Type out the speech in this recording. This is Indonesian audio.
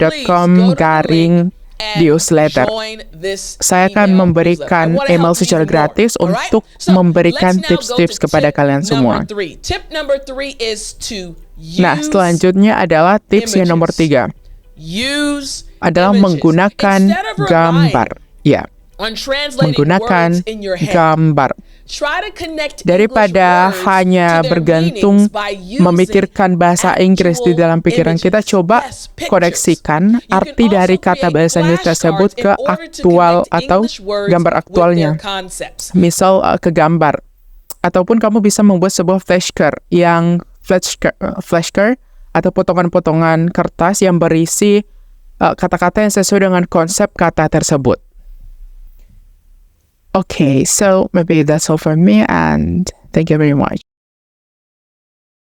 google.com garing newsletter. Saya akan memberikan email secara gratis untuk memberikan tips-tips kepada kalian semua. Nah, selanjutnya adalah tips yang nomor 3. Adalah menggunakan gambar. Ya, menggunakan gambar. Daripada hanya bergantung memikirkan bahasa Inggris di dalam pikiran kita, coba koneksikan arti dari kata bahasa Inggris tersebut ke aktual atau gambar aktualnya. Misal ke gambar. Ataupun kamu bisa membuat sebuah flashcard atau potongan-potongan kertas yang berisi kata-kata yang sesuai dengan konsep kata tersebut. Okay, so maybe that's all for me, and thank you very much.